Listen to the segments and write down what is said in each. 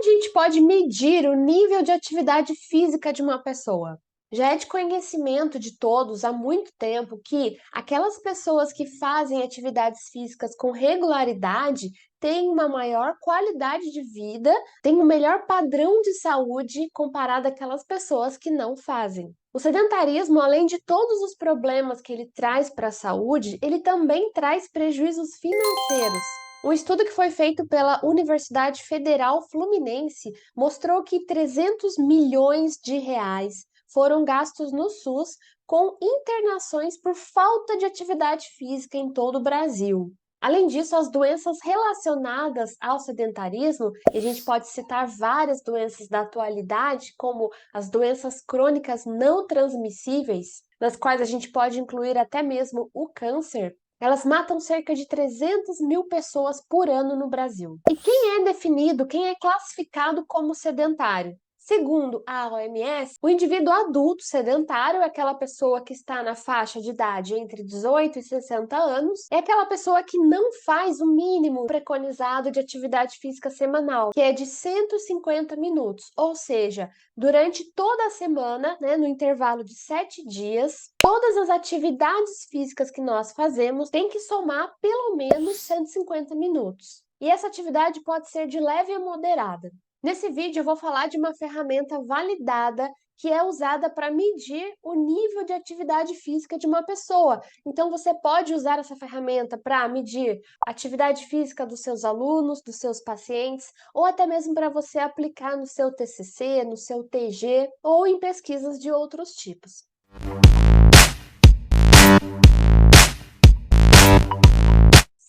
A gente pode medir o nível de atividade física de uma pessoa? Já é de conhecimento de todos há muito tempo que aquelas pessoas que fazem atividades físicas com regularidade têm uma maior qualidade de vida, têm um melhor padrão de saúde comparado àquelas pessoas que não fazem. O sedentarismo, além de todos os problemas que ele traz para a saúde, ele também traz prejuízos financeiros. Um estudo que foi feito pela Universidade Federal Fluminense mostrou que 300 milhões de reais foram gastos no SUS com internações por falta de atividade física em todo o Brasil. Além disso, as doenças relacionadas ao sedentarismo, e a gente pode citar várias doenças da atualidade, como as doenças crônicas não transmissíveis, nas quais a gente pode incluir até mesmo o câncer, elas matam cerca de 300 mil pessoas por ano no Brasil. E quem é definido, quem é classificado como sedentário? Segundo a OMS, o indivíduo adulto sedentário é aquela pessoa que está na faixa de idade entre 18 e 60 anos, é aquela pessoa que não faz o mínimo preconizado de atividade física semanal, que é de 150 minutos, ou seja, durante toda a semana, no intervalo de 7 dias, todas as atividades físicas que nós fazemos têm que somar pelo menos 150 minutos. E essa atividade pode ser de leve a moderada. Nesse vídeo eu vou falar de uma ferramenta validada que é usada para medir o nível de atividade física de uma pessoa. Então você pode usar essa ferramenta para medir a atividade física dos seus alunos, dos seus pacientes, ou até mesmo para você aplicar no seu TCC, no seu TG ou em pesquisas de outros tipos.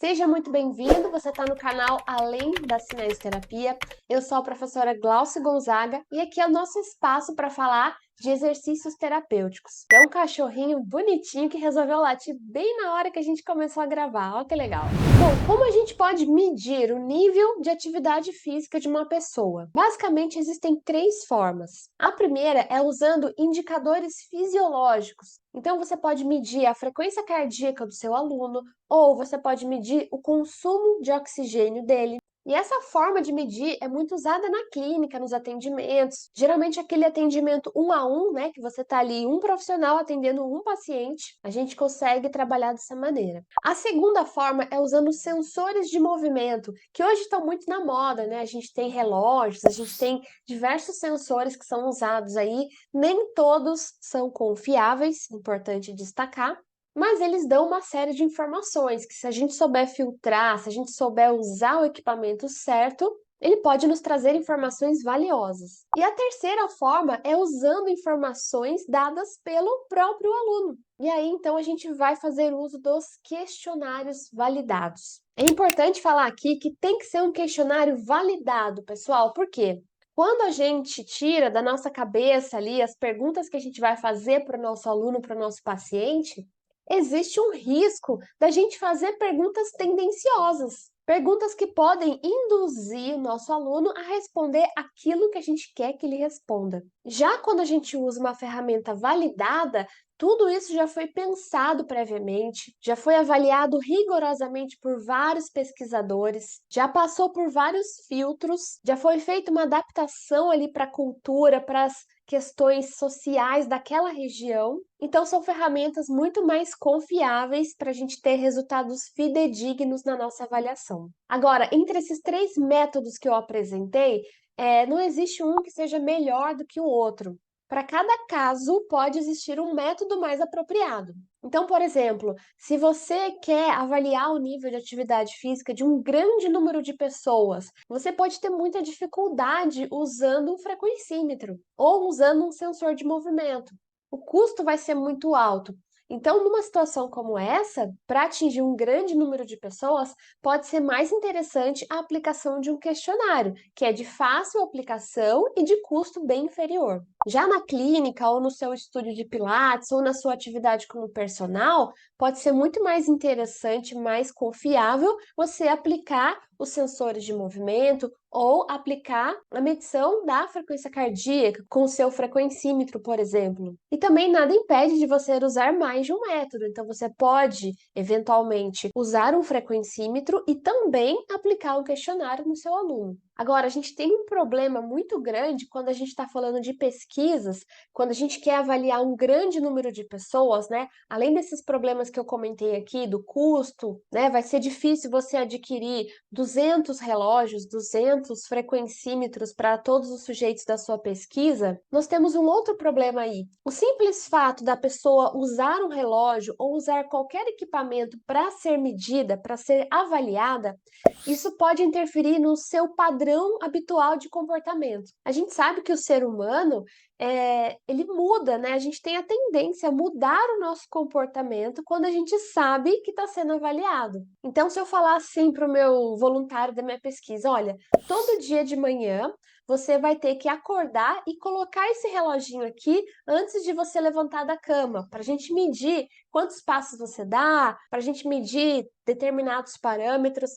Seja muito bem-vindo, você está no canal Além da Cinesioterapia. Eu sou a professora Glaucia Gonzaga e aqui é o nosso espaço para falar de exercícios terapêuticos. É um cachorrinho bonitinho que resolveu latir bem na hora que a gente começou a gravar, olha que legal. Bom, como a gente pode medir o nível de atividade física de uma pessoa? Basicamente existem três formas. A primeira é usando indicadores fisiológicos. Então você pode medir a frequência cardíaca do seu aluno, ou você pode medir o consumo de oxigênio dele. E essa forma de medir é muito usada na clínica, nos atendimentos. Geralmente aquele atendimento 1 a 1, que você está ali, um profissional atendendo um paciente, a gente consegue trabalhar dessa maneira. A segunda forma é usando sensores de movimento, que hoje estão muito na moda, A gente tem relógios, a gente tem diversos sensores que são usados aí, nem todos são confiáveis, importante destacar, mas eles dão uma série de informações que, se a gente souber filtrar, se a gente souber usar o equipamento certo, ele pode nos trazer informações valiosas. E a terceira forma é usando informações dadas pelo próprio aluno. E aí, então, a gente vai fazer uso dos questionários validados. É importante falar aqui que tem que ser um questionário validado, pessoal, por quê? Quando a gente tira da nossa cabeça ali as perguntas que a gente vai fazer para o nosso aluno, para o nosso paciente, existe um risco da gente fazer perguntas tendenciosas, perguntas que podem induzir o nosso aluno a responder aquilo que a gente quer que ele responda. Já quando a gente usa uma ferramenta validada, tudo isso já foi pensado previamente, já foi avaliado rigorosamente por vários pesquisadores, já passou por vários filtros, já foi feita uma adaptação ali para a cultura, para as questões sociais daquela região. Então, são ferramentas muito mais confiáveis para a gente ter resultados fidedignos na nossa avaliação. Agora, entre esses três métodos que eu apresentei, não existe um que seja melhor do que o outro. Para cada caso, pode existir um método mais apropriado. Então, por exemplo, se você quer avaliar o nível de atividade física de um grande número de pessoas, você pode ter muita dificuldade usando um frequencímetro ou usando um sensor de movimento. O custo vai ser muito alto. Então, numa situação como essa, para atingir um grande número de pessoas, pode ser mais interessante a aplicação de um questionário, que é de fácil aplicação e de custo bem inferior. Já na clínica, ou no seu estúdio de pilates, ou na sua atividade como personal, pode ser muito mais interessante, mais confiável você aplicar os sensores de movimento ou aplicar a medição da frequência cardíaca com o seu frequencímetro, por exemplo. E também nada impede de você usar mais de um método. Então você pode, eventualmente, usar um frequencímetro e também aplicar um questionário no seu aluno. Agora, a gente tem um problema muito grande quando a gente está falando de pesquisas, quando a gente quer avaliar um grande número de pessoas, né? Além desses problemas que eu comentei aqui, do custo, né? Vai ser difícil você adquirir 200 relógios, 200 frequencímetros para todos os sujeitos da sua pesquisa. Nós temos um outro problema aí. O simples fato da pessoa usar um relógio ou usar qualquer equipamento para ser medida, para ser avaliada, isso pode interferir no seu padrão habitual de comportamento. A gente sabe que o ser humano, ele muda, né? A gente tem a tendência a mudar o nosso comportamento quando a gente sabe que está sendo avaliado. Então, se eu falar assim para o meu voluntário da minha pesquisa, olha, todo dia de manhã você vai ter que acordar e colocar esse reloginho aqui antes de você levantar da cama, para a gente medir quantos passos você dá, para a gente medir determinados parâmetros.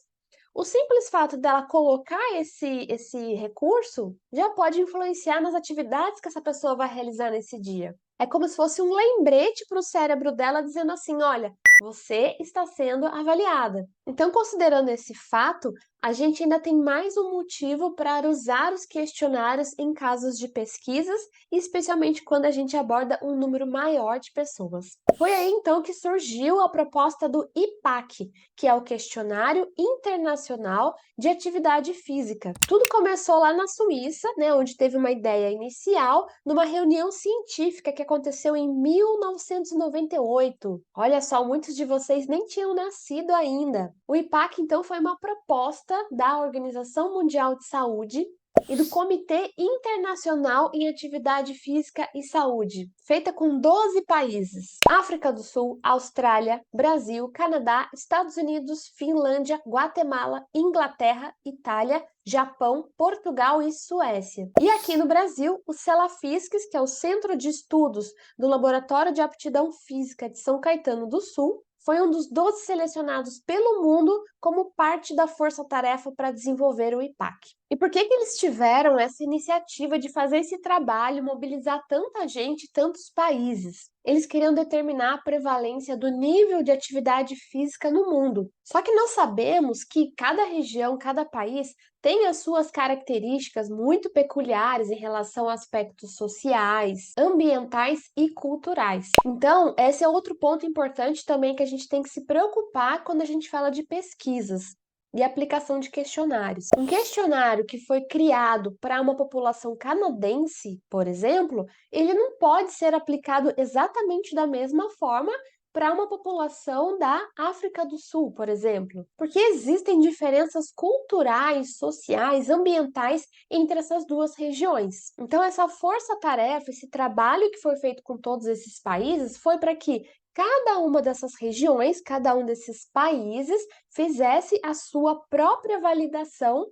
O simples fato dela colocar esse recurso já pode influenciar nas atividades que essa pessoa vai realizar nesse dia. É como se fosse um lembrete para o cérebro dela dizendo assim: olha, você está sendo avaliada. Então, considerando esse fato, a gente ainda tem mais um motivo para usar os questionários em casos de pesquisas, especialmente quando a gente aborda um número maior de pessoas. Foi aí então que surgiu a proposta do IPAC, que é o Questionário Internacional de Atividade Física. Tudo começou lá na Suíça, né, onde teve uma ideia inicial numa reunião científica que aconteceu em 1998. Olha só, muitos de vocês nem tinham nascido ainda. O IPAC, então, foi uma proposta da Organização Mundial de Saúde e do Comitê Internacional em Atividade Física e Saúde, feita com 12 países: África do Sul, Austrália, Brasil, Canadá, Estados Unidos, Finlândia, Guatemala, Inglaterra, Itália, Japão, Portugal e Suécia. E aqui no Brasil, o CELAFISCS, que é o Centro de Estudos do Laboratório de Aptidão Física de São Caetano do Sul, foi um dos 12 selecionados pelo mundo como parte da força-tarefa para desenvolver o IPAC. E por que eles tiveram essa iniciativa de fazer esse trabalho, mobilizar tanta gente, tantos países? Eles queriam determinar a prevalência do nível de atividade física no mundo. Só que nós sabemos que cada região, cada país tem as suas características muito peculiares em relação a aspectos sociais, ambientais e culturais. Então, esse é outro ponto importante também que a gente tem que se preocupar quando a gente fala de pesquisas e aplicação de questionários. Um questionário que foi criado para uma população canadense, por exemplo, ele não pode ser aplicado exatamente da mesma forma para uma população da África do Sul, por exemplo, porque existem diferenças culturais, sociais, ambientais entre essas duas regiões. Então, essa força-tarefa, esse trabalho que foi feito com todos esses países foi para que cada uma dessas regiões, cada um desses países, fizesse a sua própria validação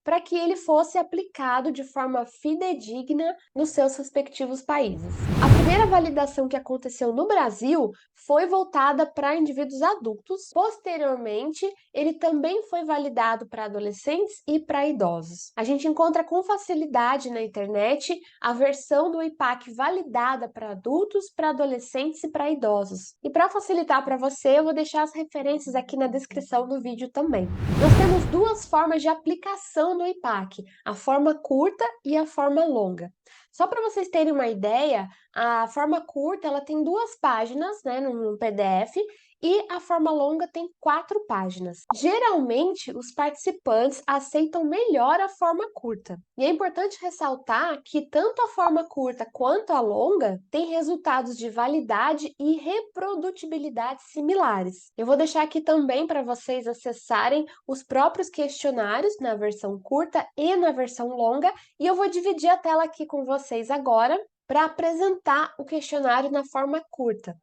para que ele fosse aplicado de forma fidedigna nos seus respectivos países. A primeira validação que aconteceu no Brasil foi voltada para indivíduos adultos. Posteriormente, ele também foi validado para adolescentes e para idosos. A gente encontra com facilidade na internet a versão do IPAC validada para adultos, para adolescentes e para idosos. E para facilitar para você, eu vou deixar as referências aqui na descrição do vídeo também. Nós temos duas formas de aplicação do IPAC, a forma curta e a forma longa. Só para vocês terem uma ideia, a forma curta ela tem 2 páginas, né, no PDF, e a forma longa tem 4 páginas. Geralmente, os participantes aceitam melhor a forma curta. E é importante ressaltar que tanto a forma curta quanto a longa têm resultados de validade e reprodutibilidade similares. Eu vou deixar aqui também para vocês acessarem os próprios questionários na versão curta e na versão longa, e eu vou dividir a tela aqui com vocês agora para apresentar o questionário na forma curta.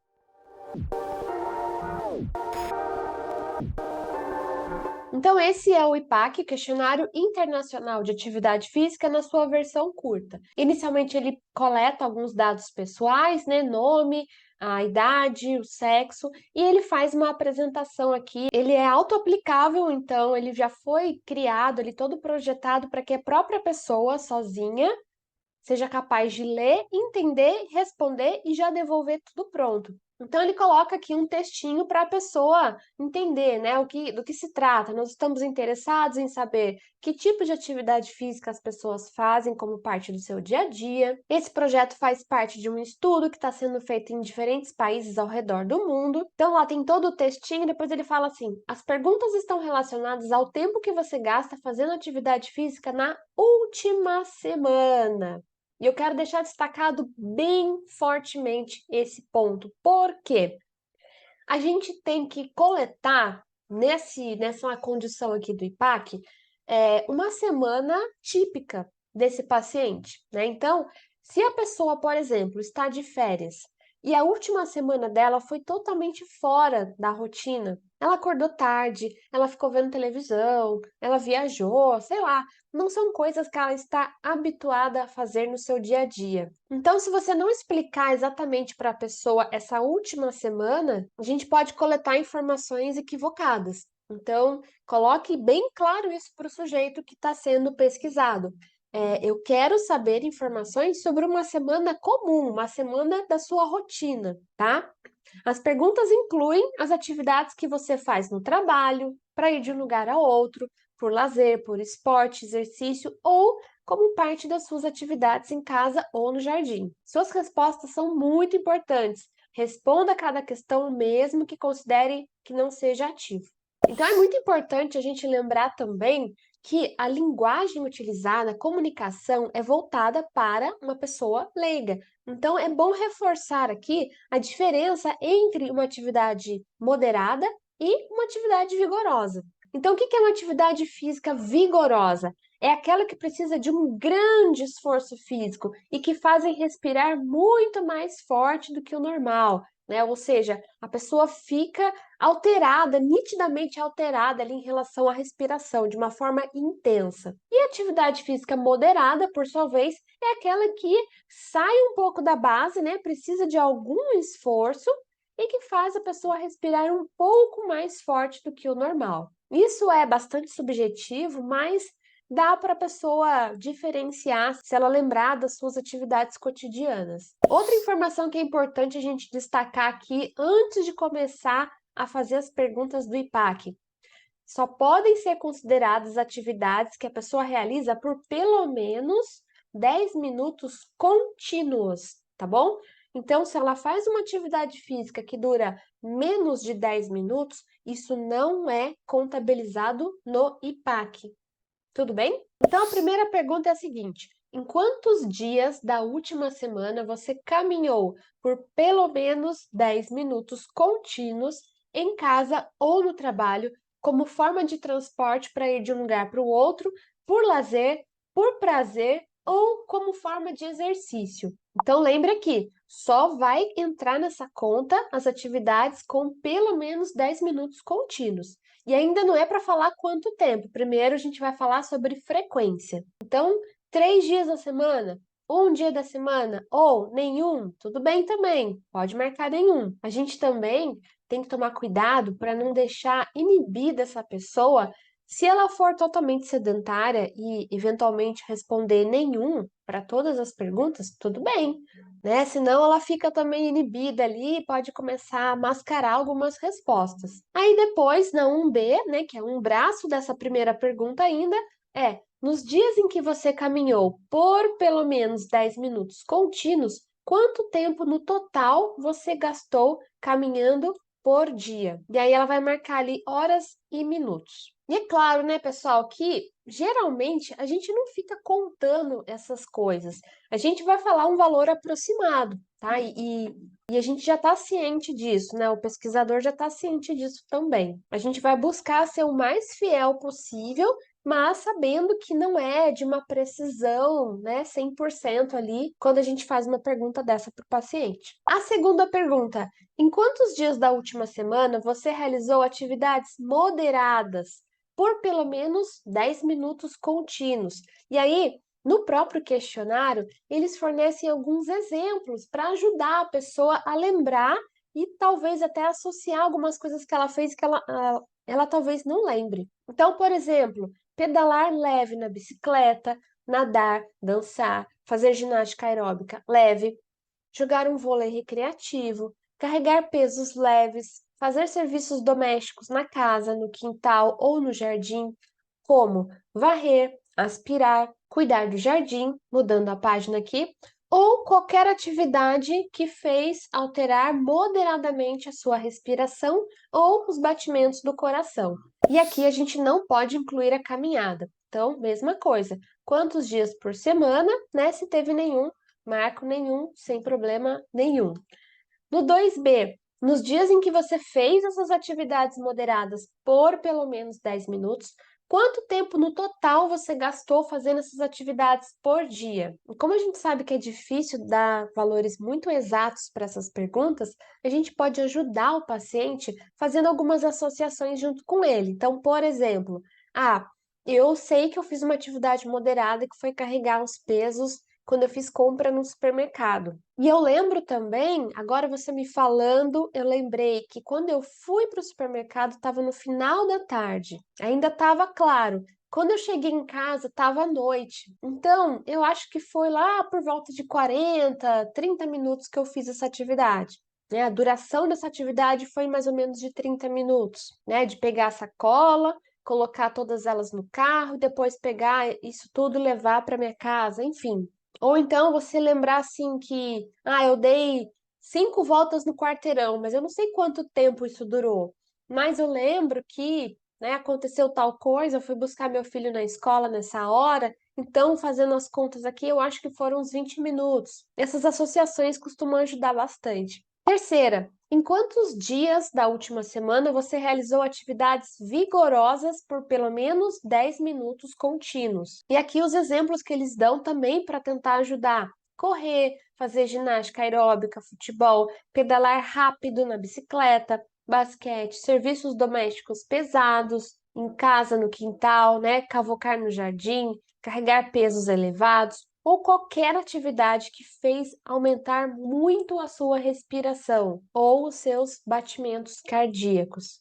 Então, esse é o IPAC, Questionário Internacional de Atividade Física, na sua versão curta. Inicialmente, ele coleta alguns dados pessoais, né, nome, a idade, o sexo, e ele faz uma apresentação aqui. Ele é auto-aplicável, então ele já foi criado, ele todo projetado para que a própria pessoa, sozinha, seja capaz de ler, entender, responder e já devolver tudo pronto. Então, ele coloca aqui um textinho para a pessoa entender, né, do que se trata. Nós estamos interessados em saber que tipo de atividade física as pessoas fazem como parte do seu dia a dia. Esse projeto faz parte de um estudo que está sendo feito em diferentes países ao redor do mundo. Então, lá tem todo o textinho, depois ele fala assim: as perguntas estão relacionadas ao tempo que você gasta fazendo atividade física na última semana. E eu quero deixar destacado bem fortemente esse ponto. Por quê? A gente tem que coletar nessa condição aqui do IPAC uma semana típica desse paciente, né? Então, se a pessoa, por exemplo, está de férias e a última semana dela foi totalmente fora da rotina, ela acordou tarde, ela ficou vendo televisão, ela viajou, sei lá, não são coisas que ela está habituada a fazer no seu dia a dia. Então, se você não explicar exatamente para a pessoa essa última semana, a gente pode coletar informações equivocadas. Então, coloque bem claro isso para o sujeito que está sendo pesquisado. Eu quero saber informações sobre uma semana comum, uma semana da sua rotina, tá? As perguntas incluem as atividades que você faz no trabalho, para ir de um lugar a outro, por lazer, por esporte, exercício ou como parte das suas atividades em casa ou no jardim. Suas respostas são muito importantes. Responda a cada questão, mesmo que considere que não seja ativo. Então, é muito importante a gente lembrar também que a linguagem utilizada, a comunicação, é voltada para uma pessoa leiga. Então, é bom reforçar aqui a diferença entre uma atividade moderada e uma atividade vigorosa. Então, o que é uma atividade física vigorosa? É aquela que precisa de um grande esforço físico e que fazem respirar muito mais forte do que o normal, né? Ou seja, a pessoa fica alterada, nitidamente alterada ali em relação à respiração, de uma forma intensa. E a atividade física moderada, por sua vez, é aquela que sai um pouco da base, né? Precisa de algum esforço e que faz a pessoa respirar um pouco mais forte do que o normal. Isso é bastante subjetivo, mas dá para a pessoa diferenciar se ela lembrar das suas atividades cotidianas. Outra informação que é importante a gente destacar aqui antes de começar a fazer as perguntas do IPAC. Só podem ser consideradas atividades que a pessoa realiza por pelo menos 10 minutos contínuos, tá bom? Então, se ela faz uma atividade física que dura menos de 10 minutos, isso não é contabilizado no IPAC. Tudo bem? Então, a primeira pergunta é a seguinte: em quantos dias da última semana você caminhou por pelo menos 10 minutos contínuos em casa ou no trabalho, como forma de transporte para ir de um lugar para o outro, por lazer, por prazer ou como forma de exercício? Então, lembre aqui, só vai entrar nessa conta as atividades com pelo menos 10 minutos contínuos. E ainda não é para falar quanto tempo. Primeiro a gente vai falar sobre frequência. Então, 3 dias da semana, um dia da semana ou nenhum, tudo bem também, pode marcar nenhum. A gente também tem que tomar cuidado para não deixar inibida essa pessoa. Se ela for totalmente sedentária e eventualmente responder nenhum para todas as perguntas, tudo bem, né? Senão ela fica também inibida ali e pode começar a mascarar algumas respostas. Aí depois, na 1B, né, que é um braço dessa primeira pergunta ainda, nos dias em que você caminhou por pelo menos 10 minutos contínuos, quanto tempo no total você gastou caminhando por dia? E aí ela vai marcar ali horas e minutos. E é claro, né, pessoal, que geralmente a gente não fica contando essas coisas. A gente vai falar um valor aproximado, tá? E a gente já está ciente disso, né? O pesquisador já está ciente disso também. A gente vai buscar ser o mais fiel possível, mas sabendo que não é de uma precisão, né, 100% ali, quando a gente faz uma pergunta dessa para o paciente. A segunda pergunta: em quantos dias da última semana você realizou atividades moderadas por pelo menos 10 minutos contínuos? E aí, no próprio questionário, eles fornecem alguns exemplos para ajudar a pessoa a lembrar e talvez até associar algumas coisas que ela fez que ela talvez não lembre. Então, por exemplo, pedalar leve na bicicleta, nadar, dançar, fazer ginástica aeróbica leve, jogar um vôlei recreativo, carregar pesos leves, fazer serviços domésticos na casa, no quintal ou no jardim, como varrer, aspirar, cuidar do jardim, mudando a página aqui, ou qualquer atividade que fez alterar moderadamente a sua respiração ou os batimentos do coração. E aqui a gente não pode incluir a caminhada. Então, mesma coisa. Quantos dias por semana, né? Se teve nenhum, marco nenhum, sem problema nenhum. No 2B, nos dias em que você fez essas atividades moderadas por pelo menos 10 minutos, quanto tempo no total você gastou fazendo essas atividades por dia? E como a gente sabe que é difícil dar valores muito exatos para essas perguntas, a gente pode ajudar o paciente fazendo algumas associações junto com ele. Então, por exemplo, eu sei que eu fiz uma atividade moderada que foi carregar os pesos quando eu fiz compra no supermercado. E eu lembro também, agora você me falando, eu lembrei que quando eu fui para o supermercado estava no final da tarde, ainda estava claro. Quando eu cheguei em casa, estava à noite. Então, eu acho que foi lá por volta de 40, 30 minutos que eu fiz essa atividade. Né? A duração dessa atividade foi mais ou menos de 30 minutos, né? De pegar a sacola, colocar todas elas no carro, depois pegar isso tudo e levar para minha casa, enfim. Ou então você lembrar assim que, eu dei 5 voltas no quarteirão, mas eu não sei quanto tempo isso durou. Mas eu lembro que, né, aconteceu tal coisa, eu fui buscar meu filho na escola nessa hora, então fazendo as contas aqui, eu acho que foram uns 20 minutos. Essas associações costumam ajudar bastante. Terceira, em quantos dias da última semana você realizou atividades vigorosas por pelo menos 10 minutos contínuos? E aqui os exemplos que eles dão também para tentar ajudar. Correr, fazer ginástica aeróbica, futebol, pedalar rápido na bicicleta, basquete, serviços domésticos pesados, em casa, no quintal, né? Cavocar no jardim, carregar pesos elevados, ou qualquer atividade que fez aumentar muito a sua respiração ou os seus batimentos cardíacos.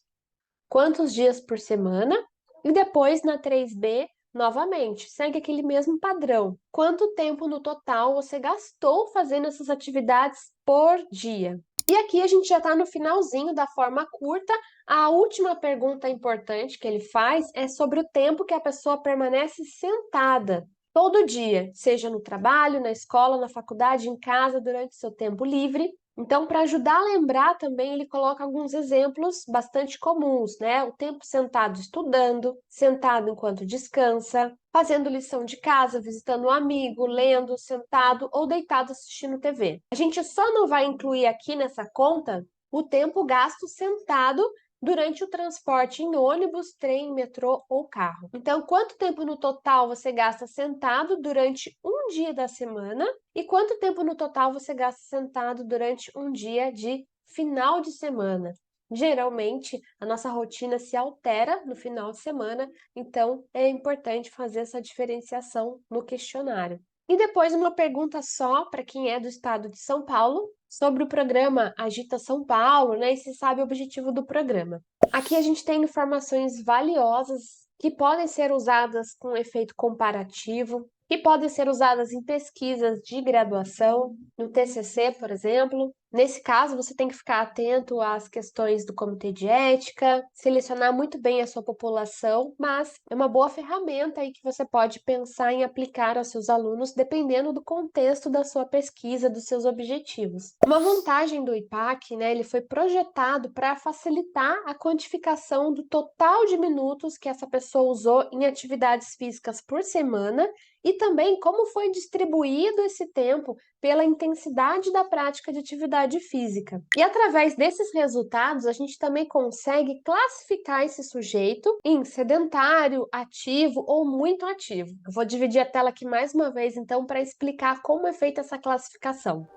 Quantos dias por semana? E depois na 3B, novamente, segue aquele mesmo padrão. Quanto tempo no total você gastou fazendo essas atividades por dia? E aqui a gente já está no finalzinho da forma curta. A última pergunta importante que ele faz é sobre o tempo que a pessoa permanece sentada todo dia, seja no trabalho, na escola, na faculdade, em casa, durante seu tempo livre. Então, para ajudar a lembrar também, ele coloca alguns exemplos bastante comuns, né? O tempo sentado estudando, sentado enquanto descansa, fazendo lição de casa, visitando um amigo, lendo, sentado ou deitado assistindo TV. A gente só não vai incluir aqui nessa conta o tempo gasto sentado durante o transporte em ônibus, trem, metrô ou carro. Então, quanto tempo no total você gasta sentado durante um dia da semana e quanto tempo no total você gasta sentado durante um dia de final de semana? Geralmente, a nossa rotina se altera no final de semana, então é importante fazer essa diferenciação no questionário. E depois uma pergunta só para quem é do estado de São Paulo, sobre o programa Agita São Paulo, né? E se sabe o objetivo do programa. Aqui a gente tem informações valiosas que podem ser usadas com efeito comparativo, que podem ser usadas em pesquisas de graduação, no TCC, por exemplo. Nesse caso, você tem que ficar atento às questões do comitê de ética, selecionar muito bem a sua população, mas é uma boa ferramenta aí que você pode pensar em aplicar aos seus alunos, dependendo do contexto da sua pesquisa, dos seus objetivos. Uma vantagem do IPAC, né, ele foi projetado para facilitar a quantificação do total de minutos que essa pessoa usou em atividades físicas por semana e também como foi distribuído esse tempo pela intensidade da prática de atividade física. E através desses resultados, a gente também consegue classificar esse sujeito em sedentário, ativo ou muito ativo. Eu vou dividir a tela aqui mais uma vez, então, para explicar como é feita essa classificação.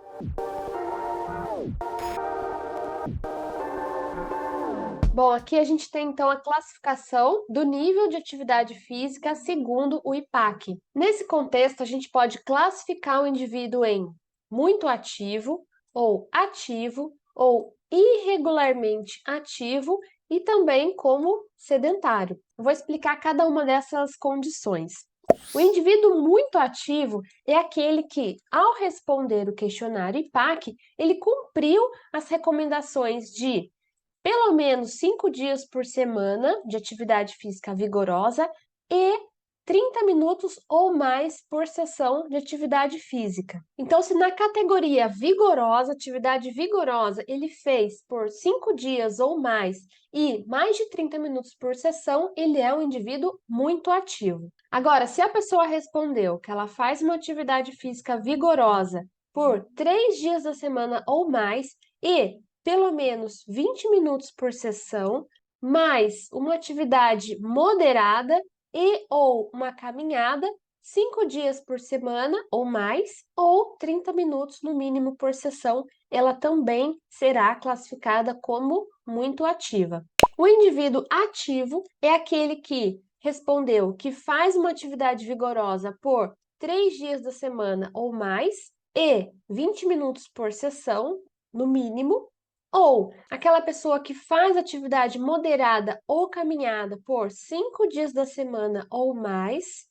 Bom, aqui a gente tem então a classificação do nível de atividade física segundo o IPAC. Nesse contexto, a gente pode classificar o indivíduo em muito ativo, ou irregularmente ativo e também como sedentário. Eu vou explicar cada uma dessas condições. O indivíduo muito ativo é aquele que, ao responder o questionário IPAC, ele cumpriu as recomendações de pelo menos 5 dias por semana de atividade física vigorosa e 30 minutos ou mais por sessão de atividade física. Então, se na categoria vigorosa, atividade vigorosa, ele fez por 5 dias ou mais e mais de 30 minutos por sessão, ele é um indivíduo muito ativo. Agora, se a pessoa respondeu que ela faz uma atividade física vigorosa por 3 dias da semana ou mais e pelo menos 20 minutos por sessão, mais uma atividade moderada e ou uma caminhada 5 dias por semana ou mais, ou 30 minutos no mínimo por sessão, ela também será classificada como muito ativa. O indivíduo ativo é aquele que respondeu que faz uma atividade vigorosa por 3 dias da semana ou mais e 20 minutos por sessão, no mínimo, ou aquela pessoa que faz atividade moderada ou caminhada por 5 dias da semana ou mais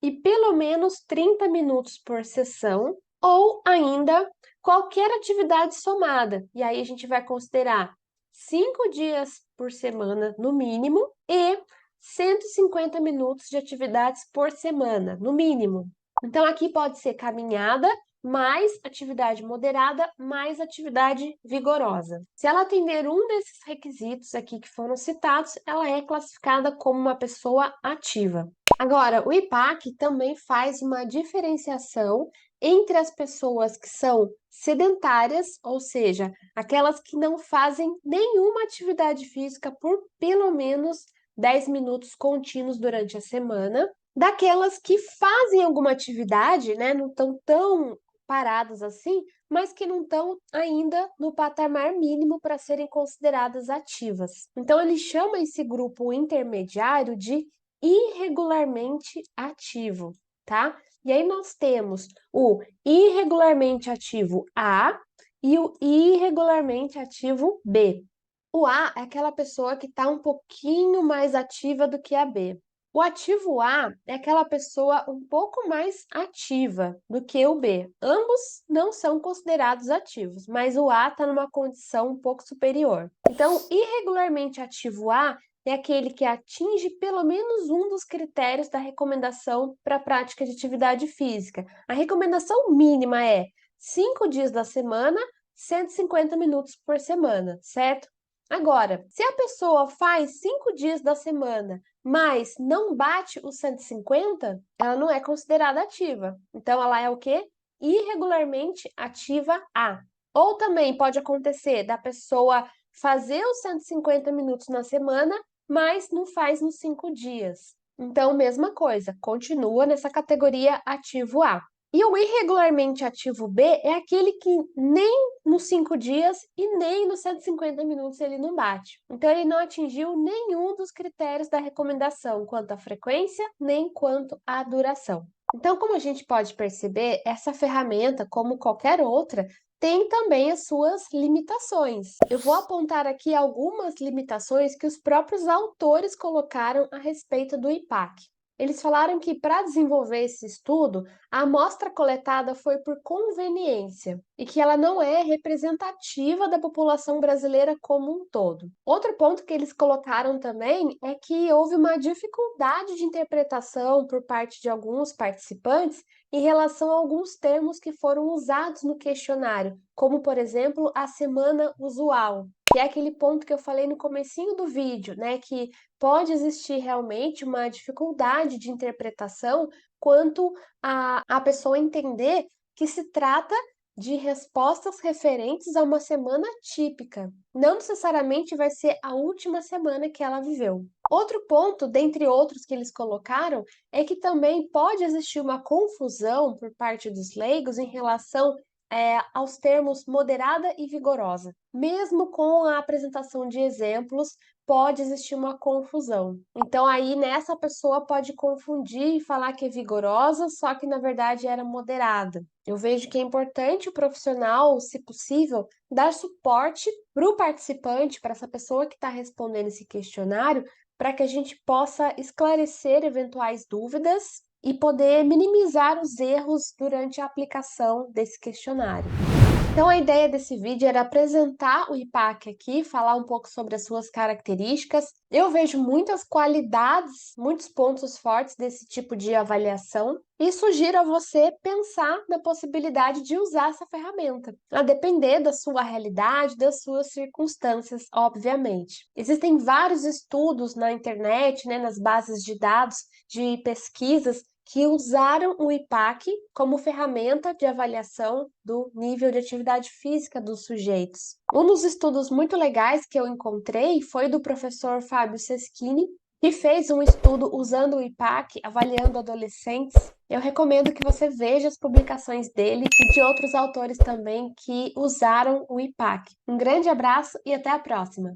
e pelo menos 30 minutos por sessão, ou ainda qualquer atividade somada. E aí a gente vai considerar 5 dias por semana no mínimo e 150 minutos de atividades por semana, no mínimo. Então aqui pode ser caminhada, mais atividade moderada, mais atividade vigorosa. Se ela atender um desses requisitos aqui que foram citados, ela é classificada como uma pessoa ativa. Agora, o IPAC também faz uma diferenciação entre as pessoas que são sedentárias, ou seja, aquelas que não fazem nenhuma atividade física por pelo menos 10 minutos contínuos durante a semana, daquelas que fazem alguma atividade, né, não estão tão paradas assim, mas que não estão ainda no patamar mínimo para serem consideradas ativas. Então, ele chama esse grupo intermediário de irregularmente ativo, tá? E aí nós temos o irregularmente ativo A e o irregularmente ativo B. O A é aquela pessoa que está um pouquinho mais ativa do que a B. O ativo A é aquela pessoa um pouco mais ativa do que o B. Ambos não são considerados ativos, mas o A está numa condição um pouco superior. Então, irregularmente ativo A é aquele que atinge pelo menos um dos critérios da recomendação para a prática de atividade física. A recomendação mínima é 5 dias da semana, 150 minutos por semana, certo? Agora, se a pessoa faz 5 dias da semana, mas não bate os 150, ela não é considerada ativa. Então, ela é o quê? Irregularmente ativa A. Ou também pode acontecer da pessoa fazer os 150 minutos na semana, mas não faz nos 5 dias. Então, mesma coisa, continua nessa categoria ativo A. E o irregularmente ativo B é aquele que nem nos 5 dias e nem nos 150 minutos ele não bate. Então, ele não atingiu nenhum dos critérios da recomendação, quanto à frequência, nem quanto à duração. Então, como a gente pode perceber, essa ferramenta, como qualquer outra, tem também as suas limitações. Eu vou apontar aqui algumas limitações que os próprios autores colocaram a respeito do IPAC. Eles falaram que, para desenvolver esse estudo, a amostra coletada foi por conveniência e que ela não é representativa da população brasileira como um todo. Outro ponto que eles colocaram também é que houve uma dificuldade de interpretação por parte de alguns participantes em relação a alguns termos que foram usados no questionário, como, por exemplo, a semana usual, que é aquele ponto que eu falei no comecinho do vídeo, né, que pode existir realmente uma dificuldade de interpretação quanto a pessoa entender que se trata de respostas referentes a uma semana típica. Não necessariamente vai ser a última semana que ela viveu. Outro ponto, dentre outros que eles colocaram, é que também pode existir uma confusão por parte dos leigos em relação aos termos moderada e vigorosa. Mesmo com a apresentação de exemplos, pode existir uma confusão. Então, aí nessa pessoa pode confundir e falar que é vigorosa, só que na verdade era moderada. Eu vejo que é importante o profissional, se possível, dar suporte para o participante, para essa pessoa que está respondendo esse questionário, para que a gente possa esclarecer eventuais dúvidas e poder minimizar os erros durante a aplicação desse questionário. Então, a ideia desse vídeo era apresentar o IPAC aqui, falar um pouco sobre as suas características. Eu vejo muitas qualidades, muitos pontos fortes desse tipo de avaliação e sugiro a você pensar na possibilidade de usar essa ferramenta, a depender da sua realidade, das suas circunstâncias, obviamente. Existem vários estudos na internet, né, nas bases de dados de pesquisas que usaram o IPAC como ferramenta de avaliação do nível de atividade física dos sujeitos. Um dos estudos muito legais que eu encontrei foi do professor Fábio Seschini, que fez um estudo usando o IPAC, avaliando adolescentes. Eu recomendo que você veja as publicações dele e de outros autores também que usaram o IPAC. Um grande abraço e até a próxima!